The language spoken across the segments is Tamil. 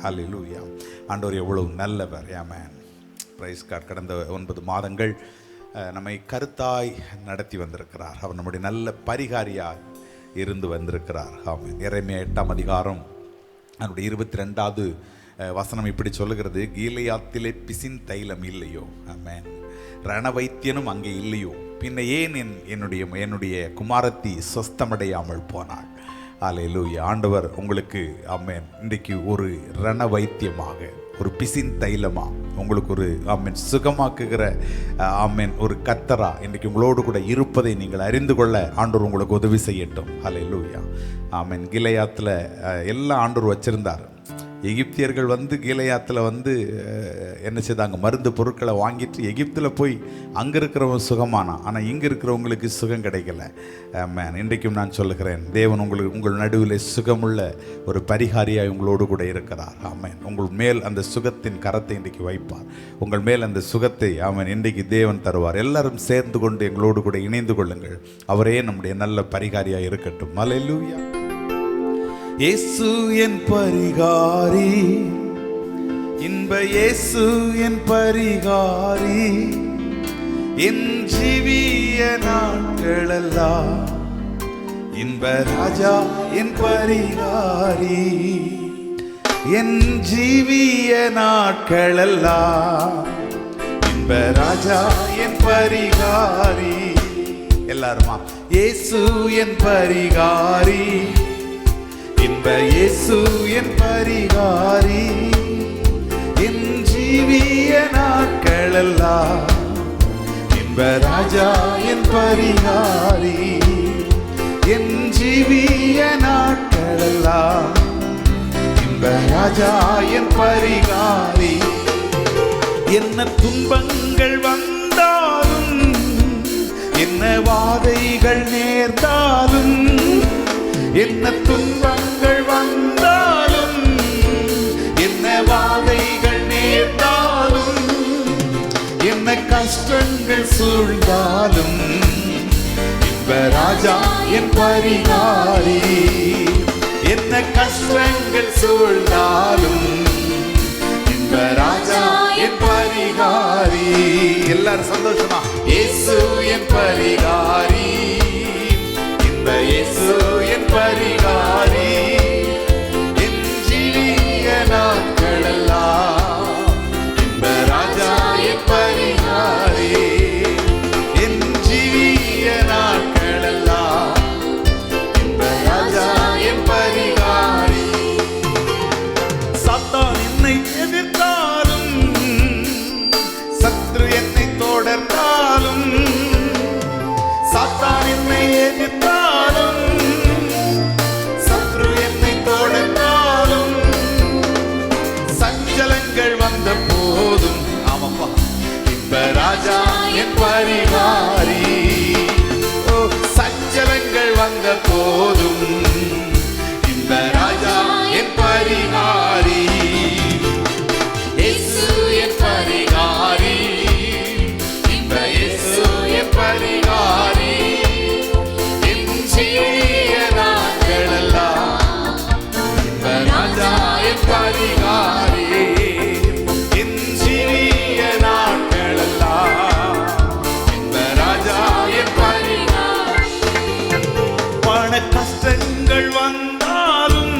ஹல்லேலூயா. ஆண்டவர் எவ்வளவு நல்லவர். ஆமென். Praise God. கடந்த 9 மாதங்கள் நம்மை கருத்தாய் நடத்தி வந்திருக்கிறார். அவர் நம்முடைய நல்ல பரிகாரியாய் இருந்து வந்திருக்கிறார். ஆமென். எரேமியா 8ஆம் அதிகாரம் அதனுடைய 22வது வசனம் இப்படி சொல்லுகிறது, கீலேயாத்திலே பிசின் தைலம் இல்லையோ, ஆமென், ரணவைத்தியனும் அங்கே இல்லையோ, பின்ன ஏன் என்னுடைய குமாரத்தி சொஸ்தமடையாமல் போனாள். ஹல்லேலூயா. ஆண்டவர் உங்களுக்கு ஆமென் இன்றைக்கு ஒரு ரணவைத்தியமாக, ஒரு பிசின் தைலமா, உங்களுக்கு ஒரு ஆமென் சுகமாக்குகிற ஆமென் ஒரு கத்தரா இன்றைக்கு உங்களோடு கூட இருப்பதை நீங்கள் அறிந்து கொள்ள ஆண்டவர் உங்களுக்கு உதவி செய்யட்டும். ஹல்லேலூயா. ஆமென். கீலேயாத்தில் எல்லாம் ஆண்டவர் வச்சிருந்தார். எகிப்தியர்கள் கீலேயாத்தில் என்ன செய்தாங்க, மருந்து பொருட்களை வாங்கிட்டு எகிப்தில் போய் அங்கே இருக்கிறவங்க சுகமானான். ஆனால் இங்கே இருக்கிறவங்களுக்கு சுகம் கிடைக்கல. ஆமென். இன்றைக்கும் நான் சொல்லுகிறேன், தேவன் உங்கள் நடுவில் சுகமுள்ள ஒரு பரிகாரியாய் உங்களோடு கூட இருக்கிறார். ஆமென். உங்கள் மேல் அந்த சுகத்தின் கரத்தை இன்றைக்கு வைப்பார். உங்கள் மேல் அந்த சுகத்தை ஆமென் இன்றைக்கு தேவன் தருவார். எல்லாரும் சேர்ந்து கொண்டு எங்களோடு கூட இணைந்து கொள்ளுங்கள். அவரே நம்முடைய நல்ல பரிகாரியாய் இருக்கட்டும். ஹல்லேலூயா. இயேசு என் பரிகாரி, இன்ப இயேசு என் பரிகாரி, என் ஜீவிய நாட்களெல்லாம் இன்ப ராஜா என் பரிகாரி, என் ஜீவிய நாட்களெல்லாம் இன்ப ராஜா என் பரிகாரி. எல்லாருமா, இயேசு என் பரிகாரி, இன்ப இயேசு என் பரிகாரி, என் ஜீவிய நாட்களெல்லாம் இன்ப ராஜா என் பரிகாரி, என் ஜீவிய நாட்களெல்லாம் இன்ப ராஜா என் பரிகாரி. என்ன துன்பங்கள் வந்தாலும், என்ன வாதைகள் நேர்ந்தாலும், என்ன துன்பங்கள் வந்தாலும், என்ன வாதைகள் நேர்ந்தாலும், என்ன கஷ்டங்கள் சூழ்ந்தாலும் இன்ப ராஜா என் பரிகாரி. என்ன கஷ்டங்கள் சூழ்ந்தாலும் இன்ப ராஜா என் பரிகாரி. எல்லாரும் சந்தோஷமா, இயேசு என் பரிகாரி, இயேசு என் பரிகாரி, என் ஜீவிய நாட்களெல்லாம் இன்ப ராஜா என் பரிகாரி, என் ஜீவிய நாட்களெல்லாம் இன்ப ராஜா என் பரிகாரி. சாத்தான் என்னை எதிர்த்தாலும், சத்ரு என்னை தொடர்ந்தாலும், சாத்தான் என்னை எதிர்த்தாலும், சத்ரு என்னை தொடர்ந்தாலும், சஞ்சலங்கள் வந்த போதும், ஆமாப்பா, இன்ப ராஜா என் பரிகாரி. ஓ, சஞ்சலங்கள் வந்த போதும் இன்ப ராஜா என் பரிகாரி. இயேசு என் பரிகாரி, இன்ப இயேசு என் பரிகாரி, என் ஜீவிய நாட்களெல்லாம் இன்ப ராஜா என் பரிகாரி, என் ஜீவிய நாட்களெல்லாம் இன்ப ராஜா என் பரிகாரி. பண கஷ்டங்கள் வந்தாலும்,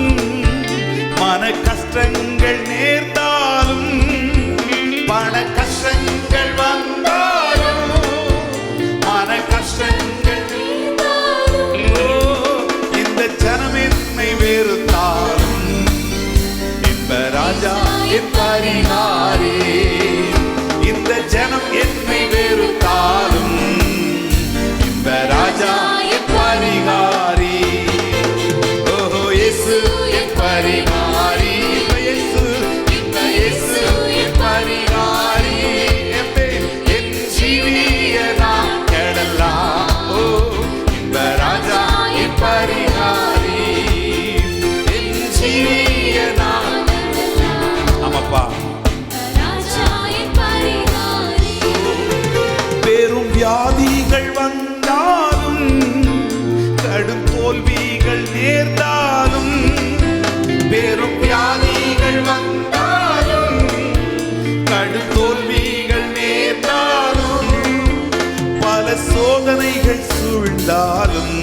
மன கஷ்டங்கள் நேர்ந்தாலும், பண கஷ்டங்கள் வந்தாலும், மன கஷ்டங்கள் இந்த ஜனம் என்னை வெறுத்தாலும் இன்ப ராஜா என் பரிகாரி, இந்த ஜனம் என்னை வெறுத்தாலும் இன்ப ராஜா என் பரிகாரி. ஓஹோ, இயேசு என் பரிகாரி, இயேசு இயேசு என் பரிகாரி, என் ஜீவிய நாட்களெல்லாம் ஓ இன்ப ராஜா என் பரிகாரி, என் ஜீவிய நாட்களெல்லாம். ஆமாப்பா, சூழ்ந்தாலும்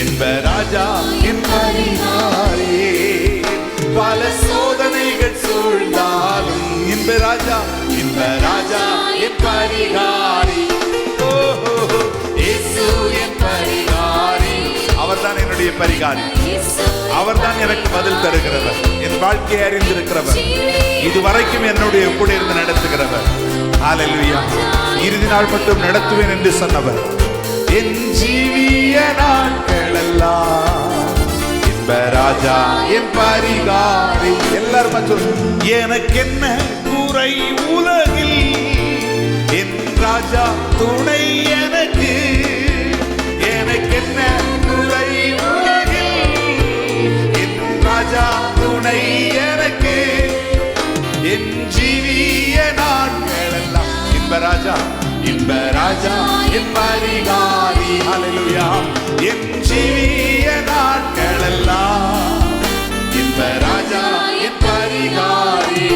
இன்ப ராஜா என் பரிகாரி. பல சோதனைகள் சூழ்ந்தாலும் இன்ப ராஜா என் பரிகாரி. இயேசு என் பரிகாரி. அவர்தான் என்னுடைய பரிகாரி. அவர்தான் எனக்கு பதில் தருகிறவர், என் வாழ்க்கையை அறிந்திருக்கிறவர், இதுவரைக்கும் என்னுடைய கூட இருந்து நடத்துகிறவர். ஹல்லேலூயா. இறுதி நாள் மட்டும் நடத்துவேன் என்று சொன்னவர். என் ஜீவிய நாட்களெல்லாம் இன்ப ராஜா என் பரிகாரி. எல்லாரும் சொல்லுங்க. எனக்கு என்ன குறை உலகில், என் ராஜா துணை எனக்கு. எனக்கு என்ன குறை உலகில், என் ராஜா துணை எனக்கு. என் ஜீவிய நாட்களெல்லாம் இன்ப ராஜா என் பரிகாரி. ஹல்லேலூயா. என் ஜீவிய நாட்களெல்லாம் இன்ப ராஜா என் பரிகாரி.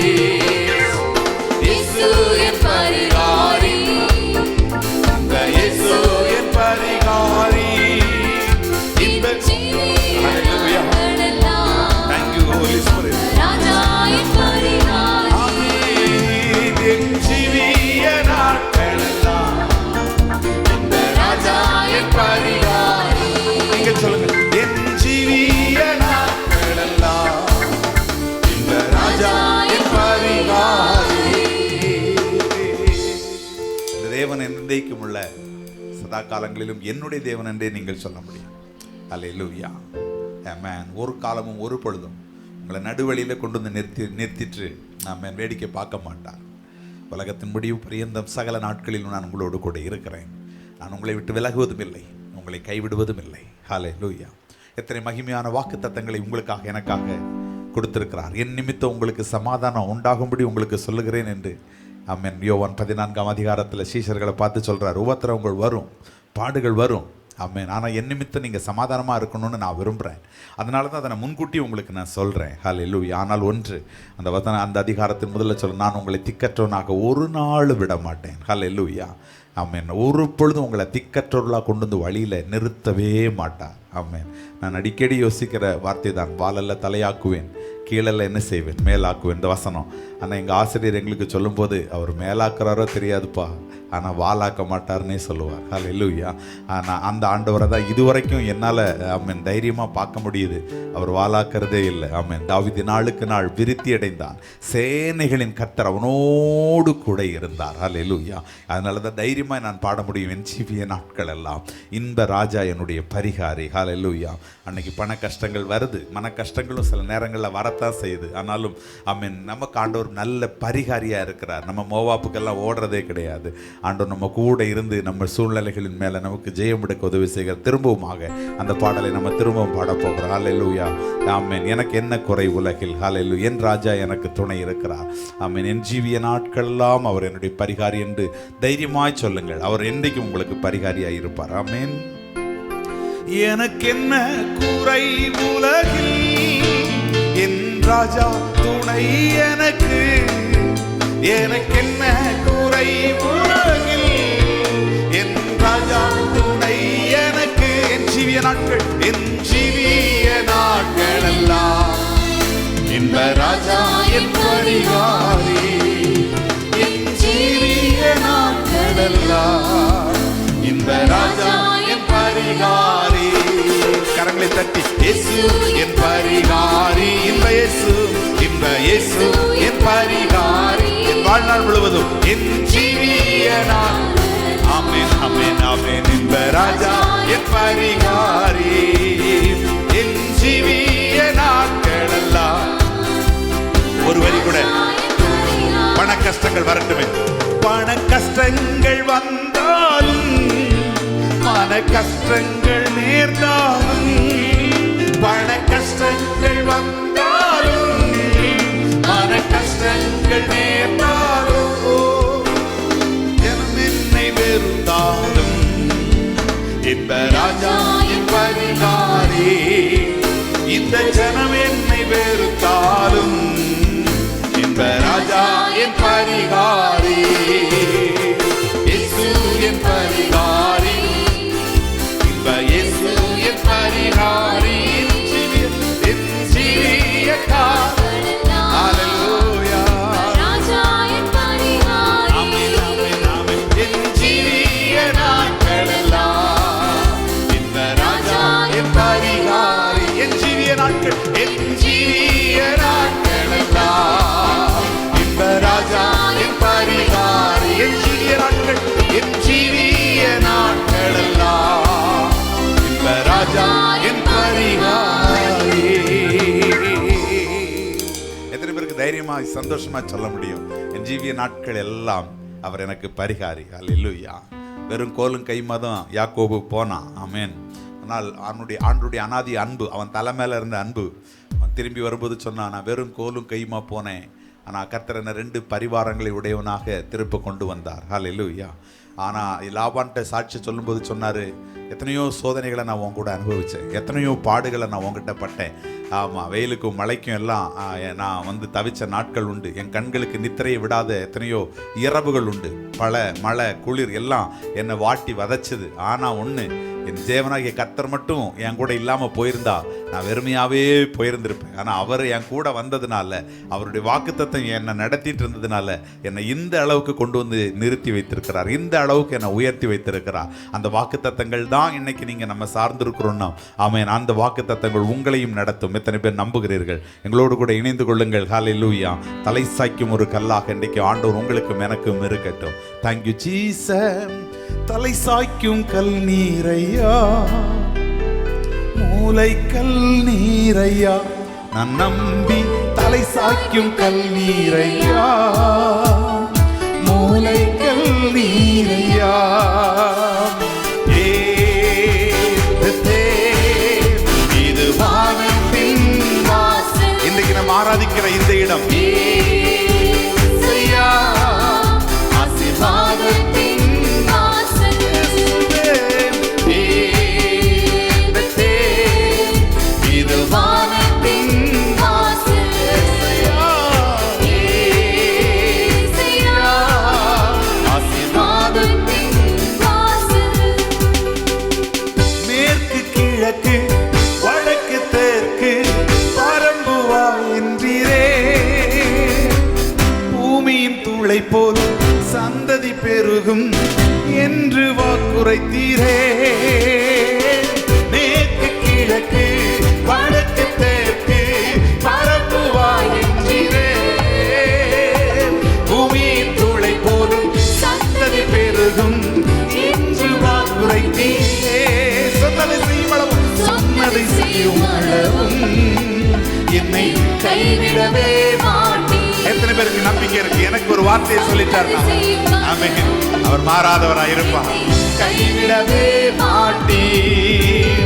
இயேசு என் பரிகாரி. இயேசு என் பரிகாரி. ஹல்லேலூயா. Thank you Holy Spirit. ராஜா என் பரிகாரி. ஆமென். என் ஜீவிய நாட்களெல்லாம் இன்ப ராஜா என் பரிகாரி. நீங்க சொல்லுங்க. என் ஜீவிய நாட்களெல்லாம் இன்ப ராஜா என் பரிகாரி. தேவன் என்றைக்கும் உள்ள சதா காலங்களிலும் என்னுடைய தேவன் என்றே நீங்கள் சொல்ல முடியும். ஹல்லேலூயா. ஆமென். ஒரு காலமும் ஒரு பொழுதும் உங்களை நடுவழியில் கொண்டு வந்து நிறுத்திட்டு ஆமென் வேடிக்கை பார்க்க மாட்டார். உலகத்தின் முடிவு பரியந்தம் சகல நாட்களிலும் நான் உங்களோடு கூட இருக்கிறேன். நான் உங்களை விட்டு விலகுவதும் இல்லை, உங்களை கைவிடுவதும் இல்லை. ஹல்லேலூயா. எத்தனை மகிமையான வாக்குத்தத்தங்களை உங்களுக்காக எனக்காக கொடுத்திருக்கிறார். என் நிமித்தம் உங்களுக்கு சமாதானம் உண்டாகும்படி உங்களுக்கு சொல்லுகிறேன் என்று ஆமென். யோவான் 14ஆம் அதிகாரத்தில் சீஷர்களை பார்த்து சொல்கிறார். உபத்திரவங்கள் வரும், பாடுகள் வரும், ஆமென். ஆனால் என் நிமித்தம் நீங்கள் சமாதானமாக இருக்கணும்னு நான் விரும்புகிறேன். அதனால தான் அதை நான் முன்கூட்டி உங்களுக்கு நான் சொல்கிறேன். ஹல்லேலூயா. ஆனால் ஒன்று அந்த அதிகாரத்தின் முதல்ல சொல்ல, நான் உங்களை திக்கற்றவனாக ஒரு நாள் விட மாட்டேன். ஹல்லேலூயா. ஆமென். ஒரு பொழுதும் உங்களை திக்கற்றவர்களாக கொண்டு வந்து வழியில் நிறுத்தவே மாட்டார். ஆமென். நான் அடிக்கடி யோசிக்கிற வார்த்தை தான், வாலல்ல தலையாக்குவேன், கீழெல்லாம் என்ன செய்வேன், மேலாக்குவேன். இந்த வசனம் ஆனால் எங்கள் ஆசிரியர் எங்களுக்கு சொல்லும்போது, அவர் மேலாக்குறாரோ தெரியாதுப்பா, ஆனால் வாலாக்க மாட்டார்னே சொல்லுவார். ஹல்லேலூயா. ஆனால் அந்த ஆண்டவரை தான் இதுவரைக்கும் என்னால் ஆமென் தைரியமாக பார்க்க முடியுது. அவர் வாலாக்கிறதே இல்லை. ஆமென். தாவீது நாளுக்கு நாள் விருத்தி அடைந்தான். சேனைகளின் கர்த்தர் அவனோடு கூட இருந்தார். ஹல்லேலூயா. அதனால தான் தைரியமாக நான் பாட முடியும். என் ஜீவிய நாட்கள் எல்லாம் இந்த ராஜா என்னுடைய பரிகாரி. ஹல்லேலூயா. அன்னைக்கு பண கஷ்டங்கள் வருது, மன கஷ்டங்களும் சில நேரங்களில் வரத்தான் செய்யுது. ஆனாலும் ஆமென் நமக்கு ஆண்டவர் நல்ல பரிகாரியாக இருக்கிறார். நம்ம மோவாப்புக்கெல்லாம் ஓடுறதே கிடையாது. ஆண்டவர் நம்ம கூட இருந்து நம்ம சூழ்நிலைகளின் மேலே நமக்கு ஜெயம் எடுக்க உதவி செய்கிற. திரும்பவுமாக அந்த பாடலை நம்ம திரும்பவும் பாட போகிறோம். ஹல்லேலூயா. ஆமென். எனக்கு என்ன குறை உலகில், ஹல்லேலூயா, என் ராஜா எனக்கு துணை இருக்கிறார். ஆமென். என் ஜீவிய நாட்களெல்லாம் அவர் என்னுடைய பரிகாரி என்று தைரியமாய் சொல்லுங்கள். அவர் என்றைக்கும் உங்களுக்கு பரிகாரியாய் இருப்பார். ஆமென். எனக்கு என்ன குறை உலகில், என் ராஜா துணை எனக்கு. எனக்கு என்ன குறை உலகில், என் ராஜா துணை எனக்கு. என் ஜீவிய நாட்கள் எல்லாம் இன்ப ராஜா என் பரிகாரி. என் ஜீவிய நாட்கள் எல்லாம் இன்ப ராஜா என் பரிகாரி. கரங்களை தட்டி, இயேசு என் பரிகாரி. இன்ப இயேசு என் பரிகாரி. என் வாழ்நாள் முழுவதும் என் ஜீவிய நாள். ஆமென் ஆமென் ஆமென். இன்ப ராஜா என் பரிகாரி. என் ஜீவிய நாட்கள் எல்லாம். ஒரு வரி கூட, பண கஷ்டங்கள் வரட்டுமே, பண கஷ்டங்கள் வந்தாலும், மன கஷ்டங்கள் நேர்ந்தாலும், பண கஷ்டங்கள் வந்தாலும், மன கஷ்டங்கள் நேர்ந்தாலும், ஜனம் என்னை வெறுத்தாலும், இன்ப ராஜா என் பரிகாரி. இந்த ஜனம் என்னை வெறுத்தாலும், இன்ப ராஜா என் பரிகாரி. இயேசு என் பரிகாரி. எத்தனை பேருக்கு தைரியமா சந்தோஷமா சொல்ல முடியும்? என் ஜீவிய நாட்கள் எல்லாம் அவர் எனக்கு பரிகாரி. அல்லேலூயா. வெறும் கோலும் கைமா தான் யாக்கோபு போனான். ஆமென். ஆனால் ஆண்டுடைய அனாதி அன்பு, அவன் தலை மேல இருந்த அன்பு, அவன் திரும்பி வரும்போது சொன்னான், நான் வெறும் கோலும் கைமா போனேன், ஆனால் கர்த்தர் என்ன 2 பரிவாரங்களை உடையவனாக திருப்ப கொண்டு வந்தார். அல்லேலூயா. ஆனால் லாபான்ட்ட சாட்சி சொல்லும்போது சொன்னார், எத்தனையோ சோதனைகளை நான் உன் கூட அனுபவித்தேன், எத்தனையோ பாடுகளை நான் உங்ககிட்ட பட்டேன். ஆமாம், வெயிலுக்கும் மழைக்கும் எல்லாம் நான் வந்து தவிச்ச நாட்கள் உண்டு. என் கண்களுக்கு நித்திரையை விடாத எத்தனையோ இரவுகள் உண்டு. மழை குளிர் எல்லாம் என்னை வாட்டி வதச்சுது. ஆனால் ஒன்று, என் தேவனாகிய கர்த்தர் மட்டும் என் கூட இல்லாமல் போயிருந்தா நான் வெறுமையாகவே போயிருந்திருப்பேன். ஆனால் அவர் என் கூட வந்ததுனால, அவருடைய வாக்குத்தத்தம் என்னை நடத்திட்டு இருந்ததுனால என்னை இந்த அளவுக்கு கொண்டு வந்து நிறுத்தி வைத்திருக்கிறார், இந்த அளவுக்கு என்னை உயர்த்தி வைத்திருக்கிறார். அந்த வாக்குத்தத்தங்கள் தான் இன்னைக்கு நீங்கள் நம்ம சார்ந்திருக்கிறோம்னா, ஆமென், அந்த வாக்குத்தத்தங்கள் உங்களையும் நடத்தும். எத்தனை பேர் நம்புகிறீர்கள்? எங்களோடு கூட இணைந்து கொள்ளுங்கள். ஹல்லேலூயா. தலை சாய்க்கும் ஒரு கல்லாக இன்றைக்கு ஆண்டவர் உங்களுக்கும் எனக்கும் இருக்கட்டும். Thank you Jesus. தலை சாய்க்கும் கல் நீரையா, மூளை கல் நீரையா, நான் நம்பி தலை சாய்க்கும் கல் நீரையா, மூளை கல் நீரையா. இது வானத்தின் வாசல். இன்றைக்கு நம்ம ஆராதிக்கிற இந்த இடம் போல் சந்ததி பெருகும் என்று வாக்குரைத்தீரே. மேற்கு கிழக்கு வடக்கு தெற்கு பரப்புவாய் என்றீரே. பூமியின் துளை போலும் சந்ததி பெருகும் என்று வாக்குரைத்தீரே. சொன்னதை செய்யும் அளவும் என்னை கைவிடவே மாட்டீர். எத்தனை பேருக்கு நம்பிக்கை இருக்கு? எனக்கு ஒரு வார்த்தையை சொல்லிட்டார், ஆமென், அவர் மாறாதவராய் இருப்பார். கைவிடவே மாட்டீர்.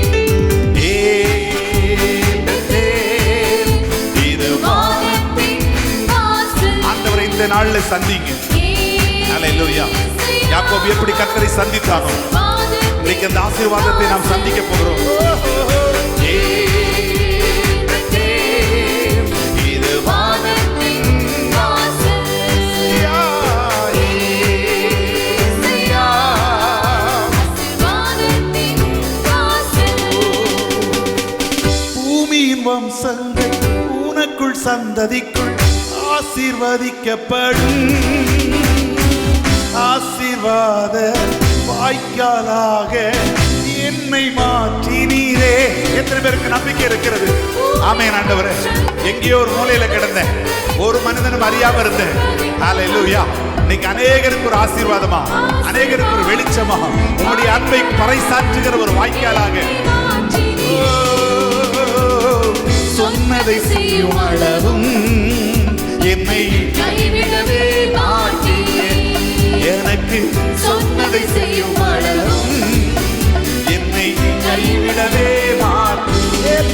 இது ஆண்டவரை இந்த நாள்ல சந்திங்க. அல்லேலூயா. யாக்கோபு எப்படி கர்த்தரை சந்தித்தானோ, இன்னைக்கு அந்த ஆசீர்வாதத்தை நாம் சந்திக்க போகிறோம். வம்சங்கள் உனக்குள் சந்ததிக்குள் ஆசீர்வதிக்கப்படும். ஆசீர்வாத வாய்க்காலாக என்னை மாற்றினீரே. எத்தனை பேருக்கு நம்பிக்கை இருக்கிறது? ஆமென். ஆண்டவரே, எங்கேயோ ஒரு மூலையில கிடந்தேன், ஒரு மனிதனும் அறியாம இருந்தேன். ஹல்லேலூயா. இன்னைக்கு அநேகருக்கு ஒரு ஆசீர்வாதமா, அநேகருக்கு ஒரு வெளிச்சமா, உங்களுடைய அன்பை பறைசாற்றுகிற ஒரு வாய்க்காலாக சொன்னதை செய்யும் அளவும் என்னை கைவிடவே மாட்டீர். எனக்கு சொன்னதை செய்யும் அளவும் என்னை கைவிடவே மாட்டீர்.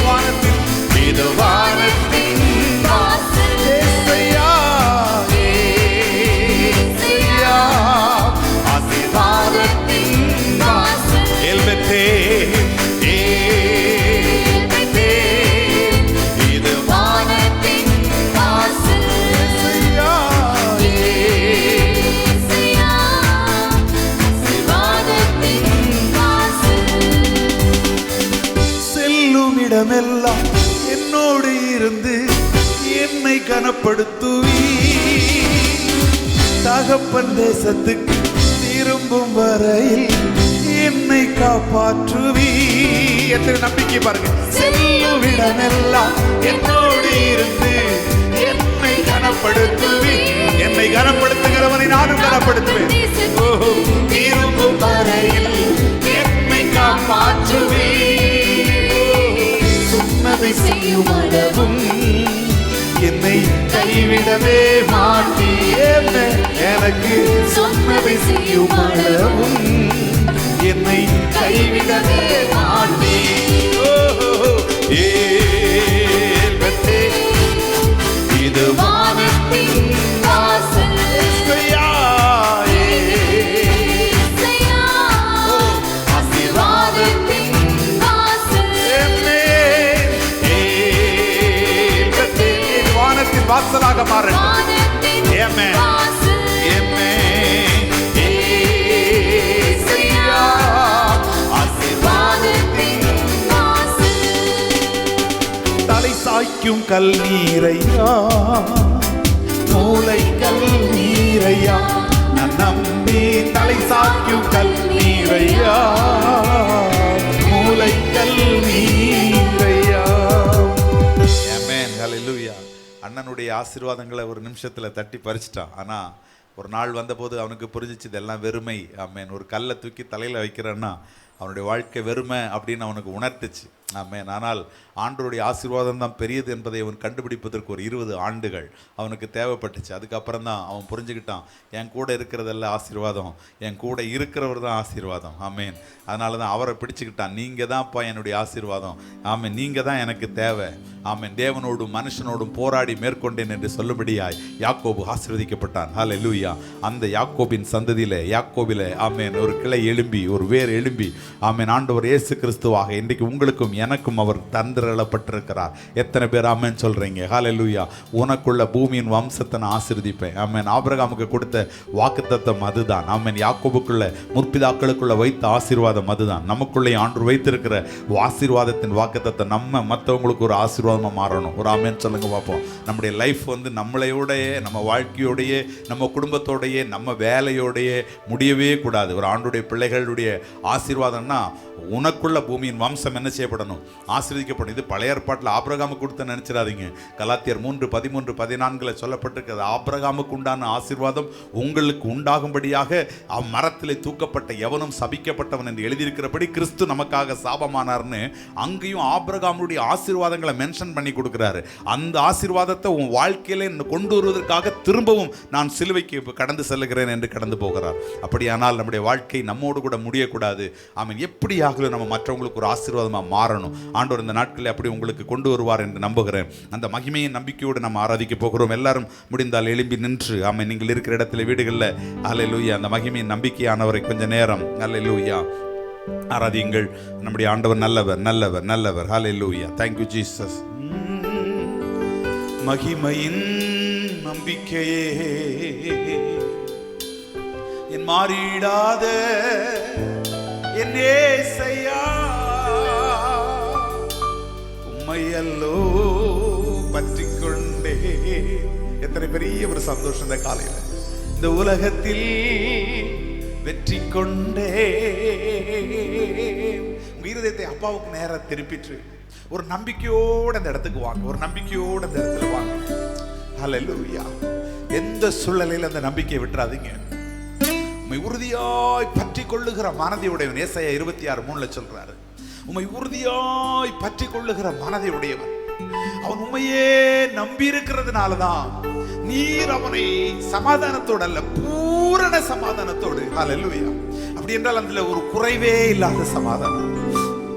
வானத்தின் இது வானத்தின் ஆசீர்வாதத்தின் எல்பத்தே. இடமெல்லாம் என்னோடு இருந்து என்னை கனப்படுத்துவி. தகப்பன் தேசத்துக்கு திரும்பும் வரையில் என்னை காப்பாற்றுவி. எத்தனை நம்பிக்கை பாருங்க. செல்லும் இடமெல்லாம் என்னோடு இருந்து என்னை கனப்படுத்துவி. என்னை கனப்படுத்துகிறவனை நானும் கனப்படுத்துவேன். திரும்பும் வரையில் என்னை காப்பாற்றுவி. சொன்னதை செய்யும் அளவும் என்னை கைவிடவே மாட்டீர். எனக்கு சொன்னதை செய்யும் அளவும் என்னை கைவிடவே மாட்டீர். இது வானத்தின் வாசல் ஆசீர்வாதத்தின் வாசல். வானத்தின் வாசலாக மாறட்டும். வானத்தின் வாசல் ஆசீர்வாதத்தின் வாசல். தலை சாய்க்கும் கல் நீரையா, மூளை கல் நீரையா, நான் நம்பி தலை சாய்க்கும் கல் நீரையா, மூளை கல் நீரையா. ஆமென், ஹல்லேலூயா. அண்ணனுடைய ஆசீர்வாதங்களை ஒரு நிமிஷத்துல தட்டி பறிச்சிட்டான். ஆனா ஒரு நாள் வந்தபோது அவனுக்கு புரிஞ்சிச்சு இதெல்லாம் வெறுமை. ஆமென். ஒரு கல்லை தூக்கி தலையில வைக்கிறேன்னா அவனுடைய வாழ்க்கை வெறுமை அப்படின்னு அவனுக்கு உணர்த்துச்சு. ஆமென். ஆனால் ஆண்டவருடைய ஆசீர்வாதம் தான் பெரியது என்பதை அவன் கண்டுபிடிப்பதற்கு ஒரு 20 ஆண்டுகள் அவனுக்கு தேவைப்பட்டுச்சு. அதுக்கப்புறம் தான் அவன் புரிஞ்சுக்கிட்டான், என் கூட இருக்கிறதல்ல ஆசீர்வாதம், என் கூட இருக்கிறவர் தான் ஆசீர்வாதம். ஆமென். அதனால தான் அவரை பிடிச்சுக்கிட்டான். நீங்கள் தான்ப்பா என்னுடைய ஆசீர்வாதம். ஆமென். நீங்கள் தான் எனக்கு தேவை. ஆமென். தேவனோடும் மனுஷனோடும் போராடி மேற்கொண்டேன் என்று சொல்லும்படியாய் யாக்கோபு ஆசீர்வதிக்கப்பட்டான். ஹல்லேலூயா. அந்த யாக்கோபின் சந்ததியிலே யாக்கோபிலே ஆமென் ஒரு கிளை எழும்பி, ஒரு வேர் எழும்பி, ஆமென், ஆண்டவர் இயேசு கிறிஸ்துவாக இன்றைக்கு உங்களுக்கும் எனக்கும் அவர் தந்திரப்பட்டிருக்கிறார். எத்தனை பேர் ஆமென் சொல்றீங்க? ஹல்லேலூயா. உனக்குள்ள பூமியின் வம்சத்தை நான் ஆசீர்வதிப்பேன். ஆமென். ஆபிரகாமுக்கு கொடுத்த வாக்குத்தத்தம் அதுதான். ஆமென். யாக்கோபுக்குள்ள முற்பிதாக்களுக்குள்ள வைத்த ஆசீர்வாதம் அதுதான். நமக்குள்ளே ஆண்டவர் வைத்திருக்கிற ஆசீர்வாதத்தின் வாக்குத்தத்தம் நம்ம மற்றவங்களுக்கு ஒரு ஆசீர்வாதமா மாறணும். ஒரு ஆமென் சொல்லுங்க பார்ப்போம். நம்முடைய லைஃப் வந்து நம்மளையோடையே, நம்ம வாழ்க்கையோடையே, நம்ம குடும்பத்தோடையே, நம்ம வேலையோடையே முடியவே கூடாது. ஒரு ஆண்டுடைய பிள்ளைகளுடைய ஆசீர்வாதம்னா உனக்குள்ள பூமியின் வம்சம் என்ன செய்யப்படணும்? ஆசீர்வதிக்கப்படும். இது பழைய ஏற்பாட்டில் ஆபிரகாமுக்கு கொடுத்த நினைச்சிடாதீங்க. கலாத்தியர் 3:13-14 சொல்லப்பட்டிருக்கிறது. ஆபிரகாமுக்கு உண்டான ஆசீர்வாதம் உங்களுக்கு உண்டாகும்படியாக அம்மரத்திலே தூக்கப்பட்ட எவனும் சபிக்கப்பட்டவன் என்று எழுதியிருக்கிறபடி கிறிஸ்து நமக்காக சாபமானார்னு அங்கேயும் ஆபிரகாமுடைய ஆசீர்வாதங்களை மென்ஷன் பண்ணி கொடுக்கிறாரு. அந்த ஆசீர்வாதத்தை உன் வாழ்க்கையில கொண்டு வருவதற்காக திரும்பவும் நான் சிலுவைக்கு கடந்து செல்லுகிறேன் என்று கடந்து போகிறார். அப்படியானால் நம்முடைய வாழ்க்கை நம்மோடு கூட முடியக்கூடாது. ஆமென். எப்படியாக நம்ம மற்றவங்களுக்கு ஒரு ஆசீர்வாதமா மாறணும். ஆண்டவர் இந்த நாட்களில் அப்படி உங்களுக்கு கொண்டு வருவார் என்று நம்புகிறேன். அந்த மகிமையின் நம்பிக்கையோடு நம்ம ஆராதிக்க போகிறோம். எல்லாரும் முடிந்தால் எழும்பி நின்று, ஆமென், நீங்கள் இருக்கிற இடத்துல வீடுகளில் ஹல்லேலூயா அந்த மகிமையின் நம்பிக்கையானவரை கொஞ்ச நேரம் ஹல்லேலூயா ஆராதியுங்கள். நம்முடைய ஆண்டவர் நல்லவர், நல்லவர், நல்லவர். ஹல்லேலூயா. Thank you Jesus. மகிமையின் நம்பிக்கையே என் மாறிடாத என் ஏசையா, உம்மையல்லோ பற்றிக்கொண்டே. எத்தனை பெரிய ஒரு சந்தோஷம் இந்த காலையில். இந்த உலகத்தில் வெற்றி கொண்டே. உங்க இருதயத்தை அப்பாவுக்கு நேரம் திருப்பிட்டு ஒரு நம்பிக்கையோடு அந்த இடத்துக்கு வாங்க. ஒரு நம்பிக்கையோடு அந்த இடத்துல வாங்க. ஹல்லேலூயா. எந்த சூழ்நிலையில் அந்த நம்பிக்கையை விட்டுறாதீங்க. உம்மை உறுதியாய் பற்றி கொள்ளுகிற மனதை உடையவன். ஏசாயா 26:3 சொல்றாரு, உம்மை உறுதியாய் பற்றி கொள்ளுகிற மனதை உடையவன். அவன் உண்மையே நம்பி இருக்கிறதுனாலதான் நீர் அவனை சமாதானத்தோடு அல்ல, பூரண சமாதானத்தோடு. ஹல்லேலூயா. அப்படி என்றால் அதுல ஒரு குறைவே இல்லாத சமாதானம்.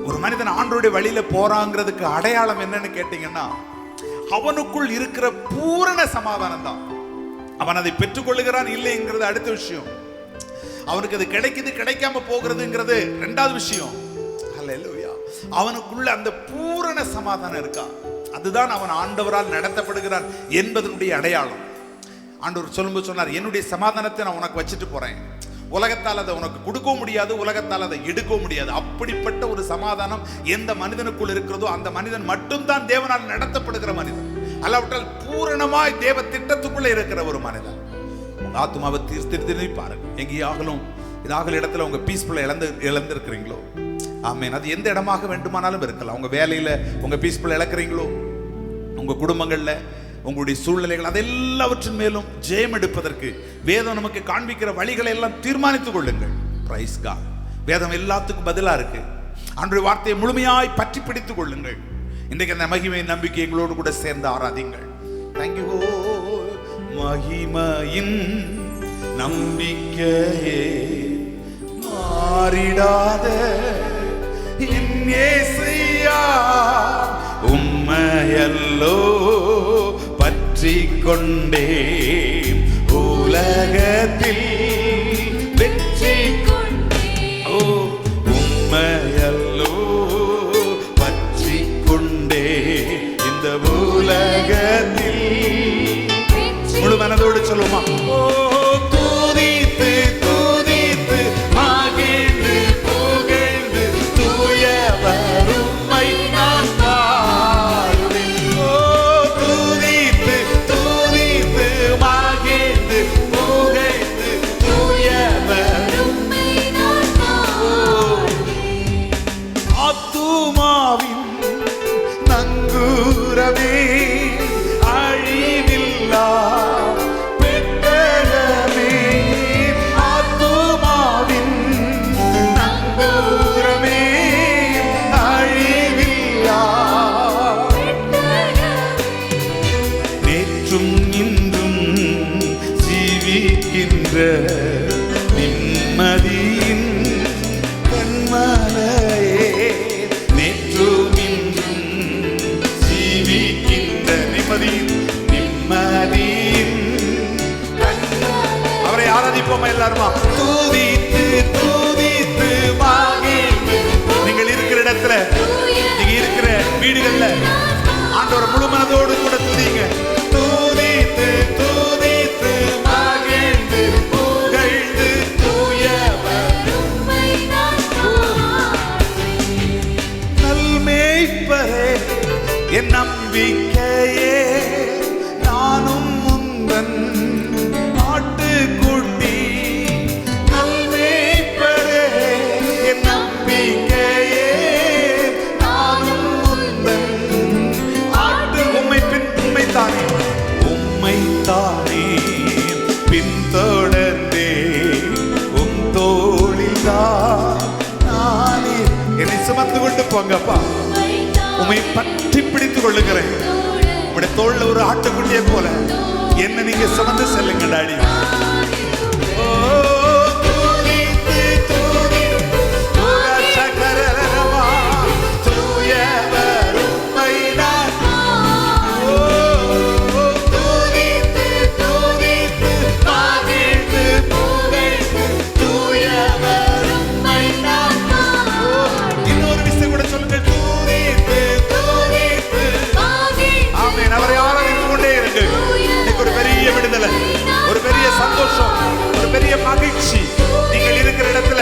ஒரு மனிதன் ஆண்டவருடைய வழியில போறாங்கிறதுக்கு அடையாளம் என்னன்னு கேட்டீங்கன்னா, அவனுக்குள் இருக்கிற பூரண சமாதானம் தான். அவன் அதை பெற்றுக்கொள்ளுகிறான் இல்லைங்கிறது அடுத்த விஷயம். அவனுக்கு அது கிடைக்குது கிடைக்காம போகிறதுங்கிறது ரெண்டாவது விஷயம். ஹல்லேலூயா. அவனுக்குள்ள அந்த பூரண சமாதானம் இருக்கா, அதுதான் அவன் ஆண்டவரால் நடத்தப்படுகிறான் என்பதனுடைய அடையாளம். ஆண்டவர் சொல்லும்போது சொன்னார், என்னுடைய சமாதானத்தை நான் உனக்கு வச்சுட்டு போறேன். உலகத்தால் அதை உனக்கு கொடுக்கவும் முடியாது, உலகத்தால் அதை எடுக்கவும் முடியாது. அப்படிப்பட்ட ஒரு சமாதானம் எந்த மனிதனுக்குள் இருக்கிறதோ அந்த மனிதன் மட்டும்தான் தேவனால் நடத்தப்படுகிற மனிதன். அல்லாவிட்டால் பூரணமாய் தேவ திட்டத்துக்குள்ள இருக்கிற ஒரு மனிதன். உங்க ஆத்மாவை திருத்தி பாருங்க. எங்கேயாகலும் இதாகல இடத்துல உங்க பீஸ்ஃபுல்லா இழந்திருக்கிறீங்களோ, ஆமென், அது எந்த இடமாக வேண்டுமானாலும் இருக்கலாம். உங்க வேலையில உங்க பீஸ்ஃபுல்லா இழக்கிறீங்களோ, உங்க குடும்பங்கள்ல உங்களுடைய சூழ்நிலைகள், அதெல்லாவற்றின் மேலும் ஜெயம் எடுப்பதற்கு வேதம் நமக்கு காண்பிக்கிற வழிகளை எல்லாம் தீர்மானித்துக் கொள்ளுங்கள். Praise God. வேதம் எல்லாத்துக்கும் பதிலா இருக்கு. ஆண்டவருடைய வார்த்தையை முழுமையாய் பற்றி பிடித்துக் கொள்ளுங்கள். இன்றைக்கு அந்த மகிமை நம்பிக்கை எங்களோடு கூட சேர்ந்து ஆராதிங்கள். தேங்க்யூ. மகிமையின் நம்பிக்கையே மாறிடாத என் இயேசையா, உம்மையல்லோ பற்றி கொண்டே உலகத்தில் வெற்றி கொண்டே. ஓ, உம்மையல்லோ பற்றி கொண்டே இந்த உலகத்தில். முழு மனதோடு சொல்லுமா? ஓ, துதித்து துதித்து மகிழ்ந்து புகழ்ந்து தூயவர் உம்மை நான் பாடுவேன். ஓ, துதித்து துதித்து மகிழ்ந்து புகழ்ந்து தூயவர் உம்மை நான் பாடுவேன். ஆத்துமாவின் நங்கூரமே, அழிவில்லா பெட்டகமே, ஆத்துமாவின் நங்கூரமே, அழிவில்லா நேற்றும் இன்றும் ஜீவிக்கின்ற நிம்மதியின் கண்மலையே, நேற்றும் இன்றும் ஜீவிக்கின்ற நிம்மதியின் அவரை ஆராதிப்போமா எல்லாருமா? துதித்து துதித்து மகிழ்ந்து. நீங்கள் இருக்கிற இடத்துல, நீங்க இருக்கிற வீடுகள்ல ஆண்டவரை முழு மனதோடு கூட துதிங்க. துதித்து துதித்து மகிழ்ந்து புகழ்ந்து தூயவர் நல்மேய்ப்பரே என் நம்பிக்கையே, நானும் முந்தன் ஆட்டுக்குட்டி. நல்மேய்ப்பரே என் நம்பிக்கையே, நானும் முந்தன் ஆட்டு. உம்மைத்தானே உம்மைத்தானே பின்தொடர்ந்தே உம் தோளில் தான் நானே. என்னை சுமந்து கொண்டு போங்கப்பா. உம்மை பற்றி பிடித்துக் கொள்ளுகிறேன். உங்களுடைய தோள்ல ஒரு ஆட்டுக்குட்டியை போல என்ன நீங்க சுமந்து செல்லுங்க டாடி. ஓ, துதித்து துதித்து புகழ்சகரமா தூயவர் உம்மை நான். ஓ, துதித்து துதித்து மகிழ்ந்து புகழ்ந்து தூயவர் உம்மை நான். இன்னொரு விஷயம் கூட சொல்லுங்கள். துதித்து துதித்து. ஆமென். அவரை ஆராதித்து கொண்டே இருங்கள். இன்னைக்கு ஒரு பெரிய விடுதலை, ஒரு பெரிய சந்தோஷம், ஒரு பெரிய மகிழ்ச்சி நீங்கள் இருக்கிற இடத்துல,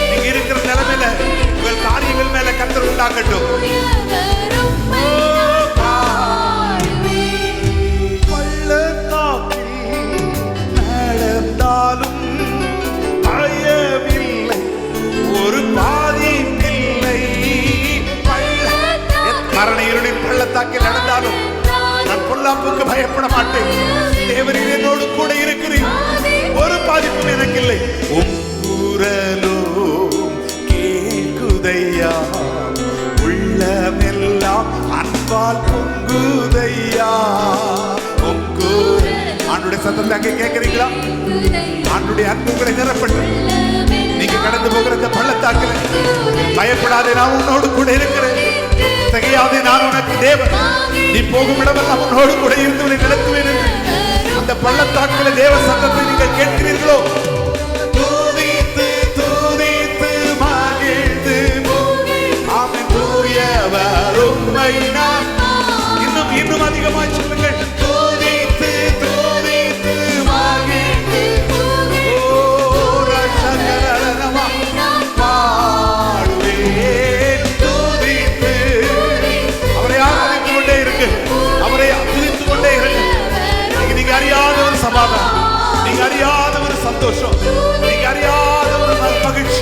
நீங்க இருக்கிற நிலைமையில உங்கள் காரியங்கள் மேல கர்த்தர் உண்டாக்கட்டும். பள்ளத்தாக்கில் நடந்தாலும் பயமில்லை, ஒரு பாதிப்பில்லை. மரண இருளின் பள்ளத்தாக்கில் நடந்தாலும் நான் பொல்லாப்புக்கு பயப்பட மாட்டேன். தேவரீர் என்னோடு கூட இருக்கிறீர், ஒரு பாதிப்பும் எனக்கு இல்லை. உம் குரலோ கேக்குதையா, உள்ளமெல்லாம் அன்பால் பொங்குதையா. உம் ஆண்டுடைய சத்தத்தை அங்கே கேட்கிறீங்களா? ஆண்டுடைய அன்பு உங்களை நிரப்பட்டு நீங்க கடந்து போகிற இந்த பள்ளத்தாக்கில் பயப்படாதே, நான் உன்னோடு கூட இருக்கிறேன். திகையாதே, நான் உனக்கு தேவன். நீ போகும் இடமெல்லாம் உன்னோடு கூட இருந்து நடத்துவேன். அந்த பள்ளத்தாக்கில் தேவ சத்தத்தை நீங்கள் கேட்கிறீர்களோ? துதித்து துதித்து மகிழ்ந்து ஆமென் தூயவர் உம்மை நான். இன்னும் இன்னும் அதிகமாய் சொல்லுங்கள். துதித்து துதித்து மகிழ்ந்து பாடுவேன். துதித்து அவரை ஆராதித்துக் கொண்டே இருக்கு, அவரை துதித்துக் கொண்டே இருக்கு. நீங்க அறியாத ஒரு சமாதானம், நீங்க அறியாத ஒரு சந்தோஷம், நீங்க அறியாத ஒரு மகிழ்ச்சி.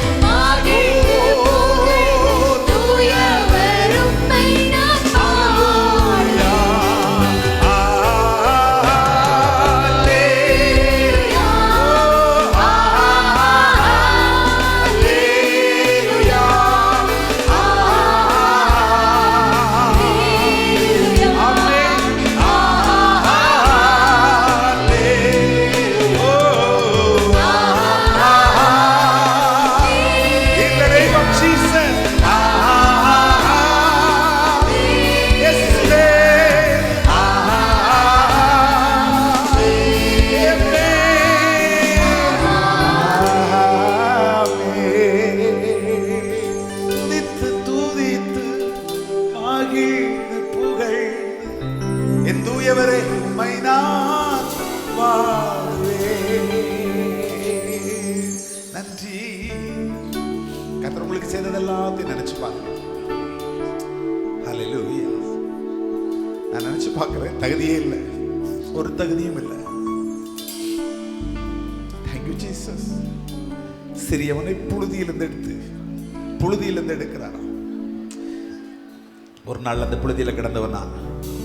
எல்லாத்தையும் நினைச்சு பாருங்க. ஹல்லேலூயா. நான் நினைச்சு பார்க்கிறேன், தகுதியே இல்லை, ஒரு தகுதியும் இல்லை. Thank you Jesus. சிறியவனை புழுதியிலிருந்து எடுக்கிறாராம். ஒரு நாள் அந்த புழுதியில கிடந்தவனா,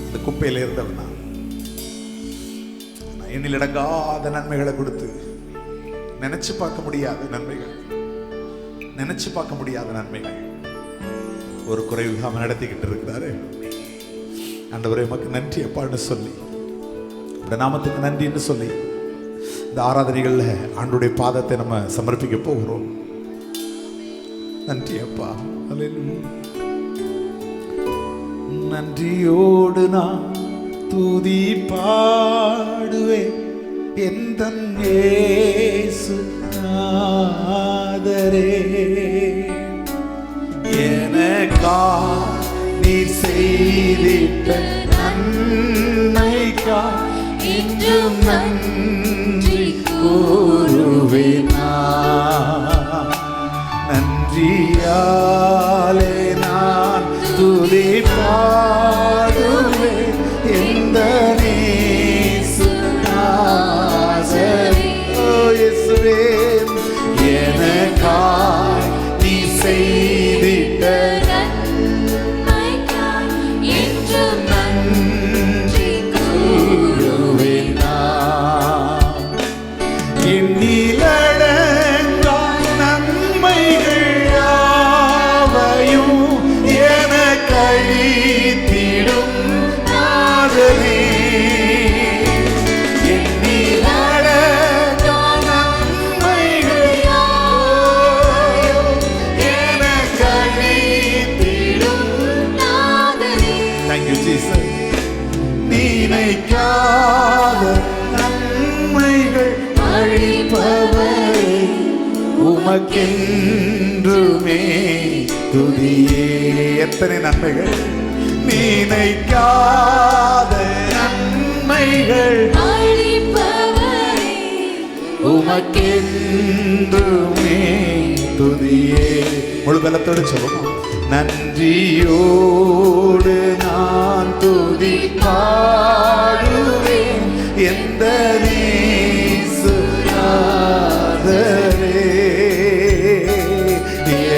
அந்த குப்பையில இருந்தவனா, எண்ணிலடங்காத நன்மைகளை கொடுத்து, நினைச்சு பார்க்க முடியாத நன்மைகள், நினைச்சு பார்க்க முடியாத நன்மைகள், ஒரு குறைவில்லாம நடத்திக்கிட்டு இருக்கிறாரு. ஆண்டவரே உமக்கு நன்றி அப்பான்னு சொல்லி, இந்த நாமத்துக்கு நன்றின்னு சொல்லி இந்த ஆராதனைகள்ல ஆண்டவருடைய பாதத்தை நம்ம சமர்ப்பிக்க போகிறோம். நன்றி அப்பா. அல்லேலூயா. நன்றியோடு நான் துதி பாடுவேன் எந்தன் இயேசு நாதரே. எனக்காய் நீர் செய்திட்ட நன்மைக்காய் இன்றும் நன்றி கூறுவேன். நன்றியாலே நான் துதி பாடுவேன் எந்த இயேசு நாதரே. ஓ இயேசுவே, எனக்காய் நீ செய்திட்ட நன்மைக்காய் இன்றும் நன்றி கூறுவேன். எண்ணிலடங்கா நன்மைகள் யாவையும் எனக்களித்திடும் நாதனே. எண்ணிலடங்கா நன்மைகள் யாவையும் எனக்களித்திடும் நாதனே. Thank you Jesus. நினைக்காத நன்மைகள் அழிப்பவரே, உமக்கென்றுமே துதியே. எத்தனை நன்மைகள்! நினைக்காத நன்மைகள் அழிப்பவரே, உமக்கென்றுமே துதியே. முழு பலத்தோடு சொல்லுவோம். நன்றியோடு நான் துதி பாடுவேன் எந்த இயேசு நாதரே.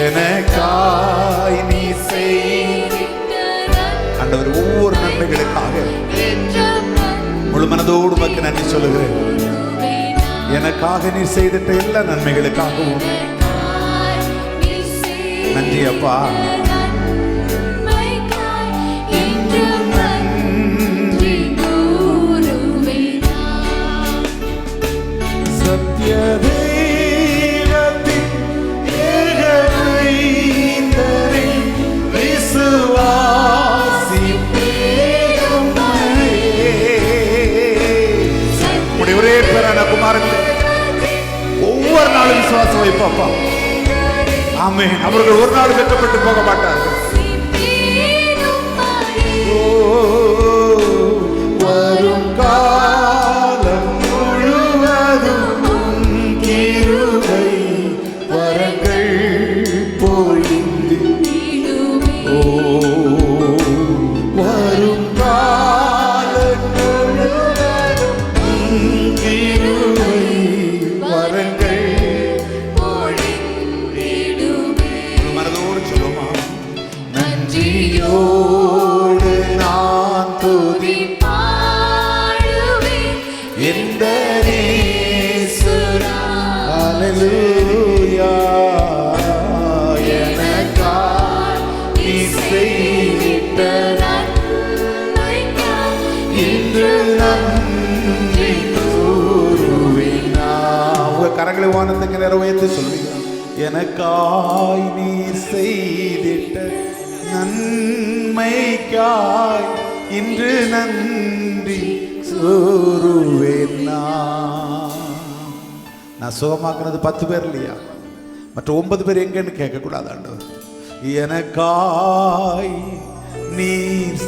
எனக்காய் நீ செய்திட்ட ஆண்டவர் ஒவ்வொரு நன்மைகளுக்காக முழு மனதோடு உமக்கு நன்றி சொல்லுகிறேன். எனக்காக நீ செய்திட்ட எல்லா நன்மைகளுக்காகவும் நன்றி அப்பா. இன்றும் நன்றி கூறுவேன். சத்ய தெய்வத்தின் ஏகமைந்தரை விசுவாசிப்பேன் உம்மையே. உம்முடைய ஒரே பேரான குமாரன் ஒவ்வொரு நாளும் விசுவாசம் வைப்பாப்பா. ஆமென். அவர்கள் ஒரு நாள் வெட்கப்பட்டு போக மாட்டார்கள். ஓ, வரும் காலம் முழுவதும் உம் கிருபை வரங்கள் பொழிந்து. ஓ, வரும் காலம் முழுவதும் உம் கிருபை வரங்கள் மனதோடு சொல்லுமா. நன்றியோடு நான் துதி பாடுவேன் எந்த இயேசு அல்லேலூயா. எனக்காய் நீ செய்திட்ட நன்மைக்காய் இன்று நன்றி கூறுவேன். உங்க கரங்களை வானத்துக்கு நிறைவேற்றி சொல்லுவீங்க. எனக்காய் நீ செய்திட்ட நன்மைக்காய் இன்று நன்றி கூறுவேன். நான் சுகமாக்குனது 10 பேர் இல்லையா, மற்ற 9 பேர் எங்கன்னு கேட்கக்கூடாது ஆண்டவர். எனக்காய் நீ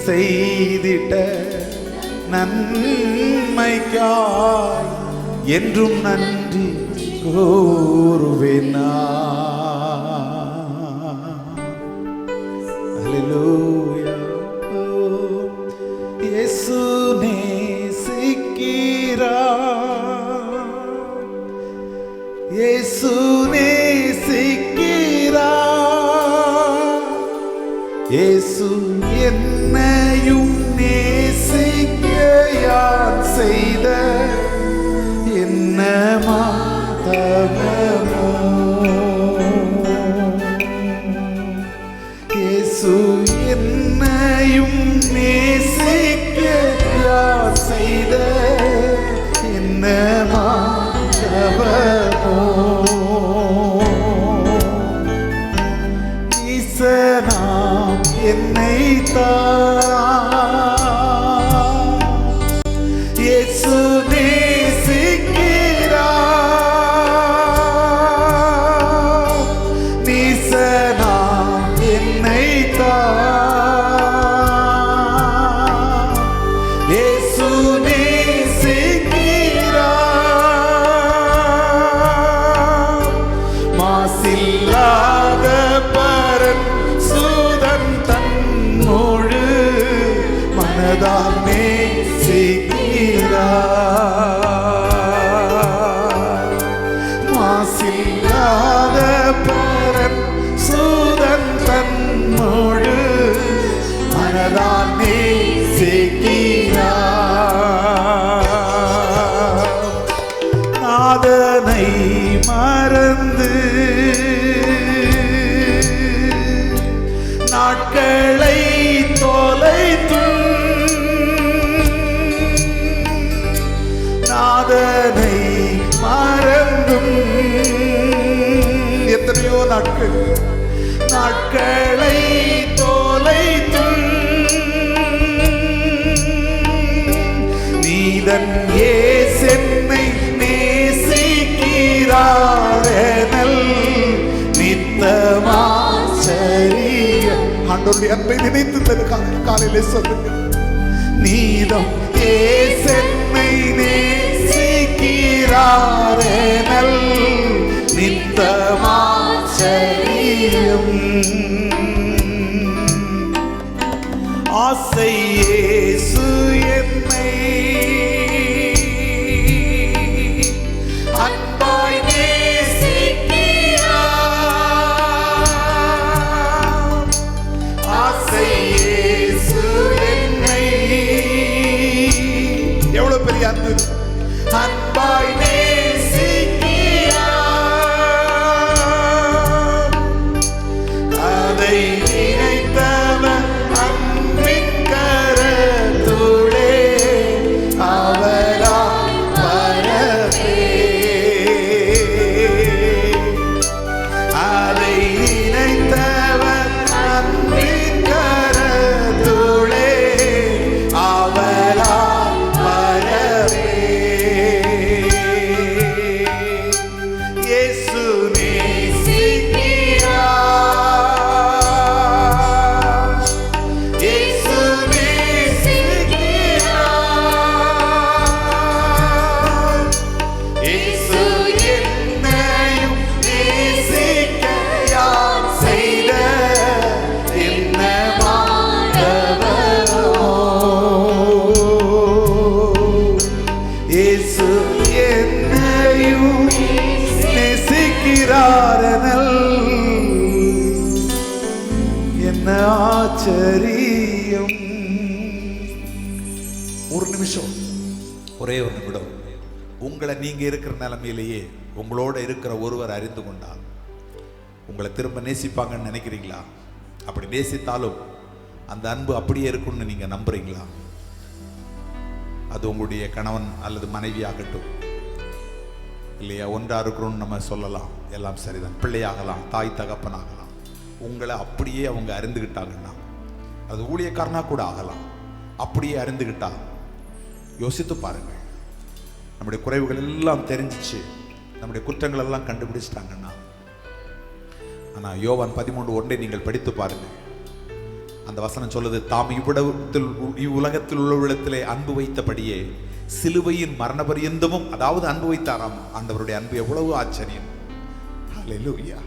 செய்திட்ட நன்மைக்காய் என்றும் நன்றி கூறுவேன். இயேசு நேசிக்கிறார். இயேசு என்னையும் நேசிக்க யார் செய்த என்ன மாதவமோ. இயேசு என்னையும் நேசிக்க யார் செய்த என்ன மாதவமோ. ஈசனாம் என்னை இயேசு நேசிக்கிறார். நீசனாம் என்னை இயேசு நேசிக்கிறார். மாசில்லாத பரன் சூதன் தன்னோடு மனதால் நேசிக்கிறார். மாசில்லாத பரன் சூதன் தன்னோடு மனதால் நேசிக்கிறார். நாதனை மறந்து நாட்களை தொலைத்து நாதனை மறந்தும் எத்தனையோ நாட்களை தொலைத்தும் நீதன் ஏசென்னை நேசிக்கிறாரெனல் நித்தமாச்சரியம். ஆண்டவருடைய அன்பை நினைத்து காலையிலே சொல்லுங்க. நீதம் ஏசென்னை நேசிக்கிறாரெனல் நித்தமாச்சரியம். ஆசை இயேசு என்னை அன்பாய் நேசிக்கிறார். ஆசை இயேசு என்னை எவ்வளவு பெரிய அன்பு. அன்பாய் நேசிக்கிறார். அதை நினைத்தவன் அன்பின் கரத்தோடே அவரால் வரவே. அதை நினைத்தவன் அன்பின் கரத்தோடே அவரால் வரவே. இயேசு நேசிக்கிறார். இயேசு நேசிக்கிறார். இயேசு என்னையும் நேசிக்க யார் செய்த என்ன மாதவமோ. இயேசு என்னையும் நேசிக்கிறாரெனல் என்ன ஆச்சரியம். ஒரு நிமிஷம், ஒரே ஒரு நிமிடம். உங்களை நீங்க இருக்கிற நிலைமையிலேயே உங்களோட இருக்கிற ஒருவர் அறிந்து கொண்டால் உங்களை திரும்ப நேசிப்பாங்கன்னு நினைக்கிறீங்களா? அப்படி நேசித்தாலும் அந்த அன்பு அப்படியே இருக்கும்னு நீங்க நம்புறீங்களா? அது உங்களுடைய கணவன் அல்லது மனைவி ஆகட்டும், இல்லையா, ஒன்றா இருக்கிறோம்னு நம்ம சொல்லலாம், எல்லாம் சரிதான். பிள்ளையாகலாம், தாய் தகப்பனாகலாம். உங்களை அப்படியே அவங்க அறிந்துகிட்டாங்கன்னா, அது ஊழியக்காரனா கூட ஆகலாம், அப்படியே அறிந்துகிட்டா யோசித்து பாருங்கள். நம்முடைய குறைவுகள் எல்லாம் தெரிஞ்சிச்சு, நம்முடைய குற்றங்கள் எல்லாம் கண்டுபிடிச்சிட்டாங்கன்னா. ஆனால் யோவான் 13:1 நீங்கள் படித்து பாருங்கள். அந்த வசனம் சொல்லுது, தாம் இவ்வுலகத்தில் உள்ளவிடத்திலே அன்பு வைத்தபடியே சிலுவையின் மரண பரியந்தமும், அதாவது அன்பு வைத்தாராம். ஆண்டவருடைய அன்பு எவ்வளவு ஆச்சரியம். ஹல்லேலூயா.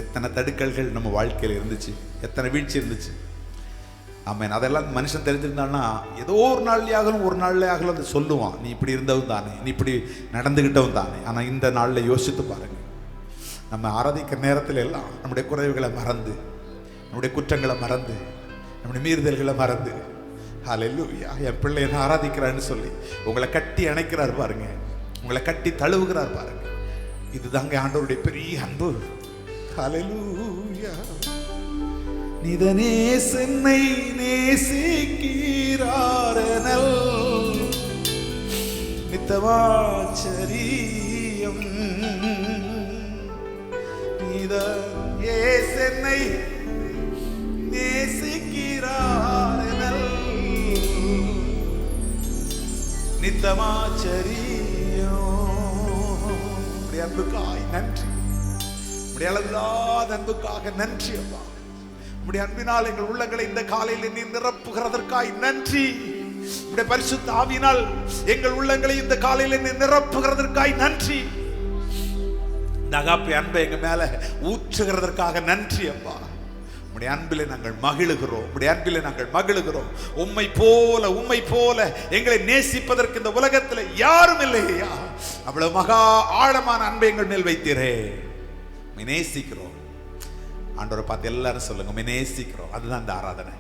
எத்தனை தடுக்கல்கள் நம்ம வாழ்க்கையில் இருந்துச்சு, எத்தனை வீழ்ச்சி இருந்துச்சு. ஆமென். அதெல்லாம் மனுஷன் தெரிஞ்சிருந்தான்னா ஏதோ ஒரு நாள்லையாகலும் அது சொல்லுவான், நீ இப்படி இருந்தவன் தானே, நீ இப்படி நடந்துகிட்டவன் தானே. ஆனால் இந்த நாளில் யோசித்து பாருங்க, நம்ம ஆராதிக்கிற நேரத்தில் எல்லாம் நம்முடைய குறைவுகளை மறந்து, நம்முடைய குற்றங்களை மறந்து, நம்முடைய மீறுதல்களை மறந்து, ஹல்லேலூயா, என் பிள்ளை என்ன ஆராதிக்கிறான்னு சொல்லி உங்களை கட்டி அணைக்கிறார் பாருங்க, உங்களை கட்டி தழுவுகிறார் பாருங்க. இதுதாங்க ஆண்டவருடைய பெரிய அன்பு. ஹல்லேலூயா. நிதனே சென்னை நேசிக்கிறாரனல் நித்தவாச்சரியம் நிதனே சென்னை நேசிக்கிறாரனல் நித்தமாச்சரியம். உடைய அன்புக்காய் நன்றி, உடைய அளவில்லாத அன்புக்காக நன்றி அப்பா. உடைய அன்பினால் எங்கள் உள்ளங்களை இந்த காலையில் நீ நிரப்புகிறதற்காய் நன்றி. உடைய பரிசுத்த ஆவியினால் எங்கள் உள்ளங்களை இந்த காலையில் நீ நிரப்புகிறதற்காய் நன்றி. இந்த அகாப்பை அன்பை எங்க மேல ஊற்றுகிறதற்காக நன்றி அப்பா. உடைய அன்பிலே நாங்கள் மகிழுகிறோம், உடைய அன்பிலே நாங்கள் மகிழுகிறோம். உம்மை போல எங்களை நேசிப்பதற்கு இந்த உலகத்தில் யாரும் இல்லையா? அவ்வளவு மகா ஆழமான அன்பை எங்கள் மேல் வைத்தீரே. நேசிக்கிறோம் ஆண்டவரை பார்த்து எல்லாரும் சொல்லுங்க, நேசிக்கிறோம். அதுதான் இந்த ஆராதனை.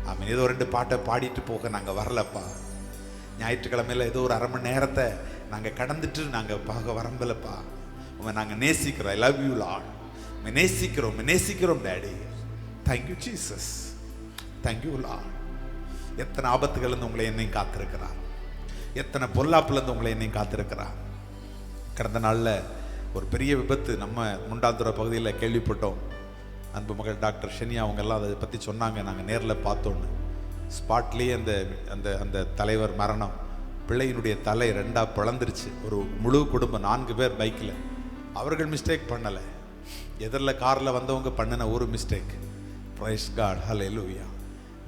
ஆமாம், ஏதோ 2 பாட்டை பாடிட்டு போக நாங்கள் வரலப்பா. ஞாயிற்றுக்கிழமையில் ஏதோ ஒரு அரை மணி நேரத்தை நாங்கள் கடந்துட்டு நாங்கள் பார்க்க வரம்பலப்பா. உங்க நாங்கள் நேசிக்கிறோம். I love you Lord. நேசிக்கிறோம் daddy. Thank you Jesus, thank you Lord. எத்தனை ஆபத்துகள்லேருந்து உங்களை என்னையும் காத்திருக்கிறார், எத்தனை பொல்லாப்புலேருந்து உங்களை என்னையும் காத்திருக்கிறார். கடந்த நாளில் ஒரு பெரிய விபத்து நம்ம முண்டாந்துறை பகுதியில் கேள்விப்பட்டோம். அன்பு மகள் டாக்டர் ஷெனியா அவங்கெல்லாம் அதை பற்றி சொன்னாங்க. நாங்கள் நேரில் பார்த்தோன்னு ஸ்பாட்லேயே அந்த அந்த அந்த தலைவர் மரணம். பிள்ளையினுடைய தலை 2ஆக பிளந்துருச்சு. ஒரு முழு குடும்பம் 4 பேர் பைக்கில். அவர்கள் மிஸ்டேக் பண்ணலை, எதிரில் காரில் வந்தவங்க பண்ணின ஒரு மிஸ்டேக். பிரைஸ் காட், ஹல்லேலூயா.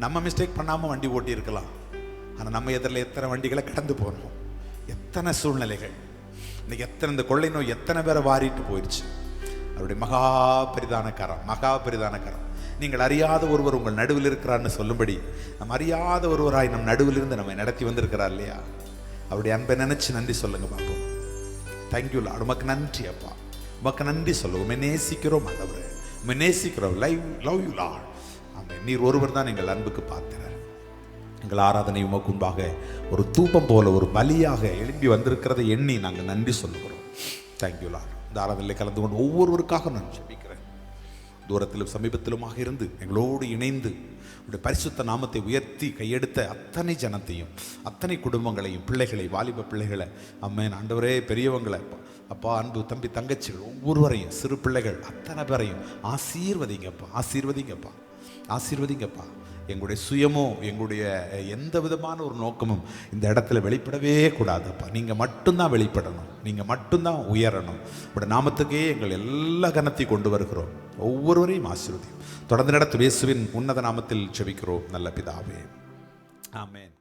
நம்ம மிஸ்டேக் பண்ணாமல் வண்டி ஓட்டி இருக்கலாம், ஆனால் நம்ம எதிரில் எத்தனை வண்டிகளை கடந்து போகிறோம், எத்தனை சூழ்நிலைகள். இன்னைக்கு எத்தனை இந்த கொள்ளை நோய் எத்தனை பேரை வாரிட்டு போயிடுச்சு. அவருடைய மகா பெரிதான கரம். நீங்கள் அறியாத ஒருவர் உங்கள் நடுவில் இருக்கிறார்னு சொல்லும்படி நம்ம அறியாத ஒருவராய் நம் நடுவில் இருந்து நம்ம நடத்தி வந்திருக்கிறார் இல்லையா? அவருடைய அன்பை நினைச்சு நன்றி சொல்லுங்க பார்ப்போம். Thank you Lord. உமக்கு நன்றி அப்பா, உமக்கு நன்றி சொல்லுவோம். உம்மை நேசிக்கிறோம் ஆண்டவரே, உம்மை நேசிக்கிறோம். Love you Lord. ஆமென். நீர் ஒருவர் தான் எங்கள் அன்புக்கு பாத்திரர். எங்கள் ஆராதனை உமக்கு முன்பாக ஒரு தூபம் போல ஒரு பலியாக எழும்பி வந்திருக்கிறதை எண்ணி நாங்கள் நன்றி சொல்லுகிறோம். Thank you Lord. இந்த ஆராதனையில் கலந்து கொண்டு ஒவ்வொருவருக்காக நான் ஜெபிக்கிறேன். தூரத்திலும் சமீபத்திலுமாக இருந்து எங்களோடு இணைந்து உடைய பரிசுத்த நாமத்தை உயர்த்தி கையெடுத்த அத்தனை ஜனத்தையும், அத்தனை குடும்பங்களையும், பிள்ளைகளை, வாலிப பிள்ளைகளை, அம்மேன் ஆண்டவரே, பெரியவங்களை, அப்பா, அன்பு தம்பி தங்கச்சிகள் ஒவ்வொருவரையும், சிறு பிள்ளைகள் அத்தனை பேரையும் ஆசீர்வதிங்கப்பா. எங்களுடைய சுயமோ எங்களுடைய எந்த விதமான ஒரு நோக்கமும் இந்த இடத்துல வெளிப்படவே கூடாதுப்பா. நீங்கள் மட்டும்தான் வெளிப்படணும், நீங்கள் மட்டும்தான் உயரணும். உடைய நாமத்துக்கே எங்கள் எல்லா கனத்தையும் கொண்டு வருகிறோம். ஒவ்வொருவரையும் ஆசீர்வதியும். தொடர்ந்து நடத்தும் இயேசுவின் உன்னத நாமத்தில் ஜெபிக்கிறோம் நல்ல பிதாவே. ஆமென்.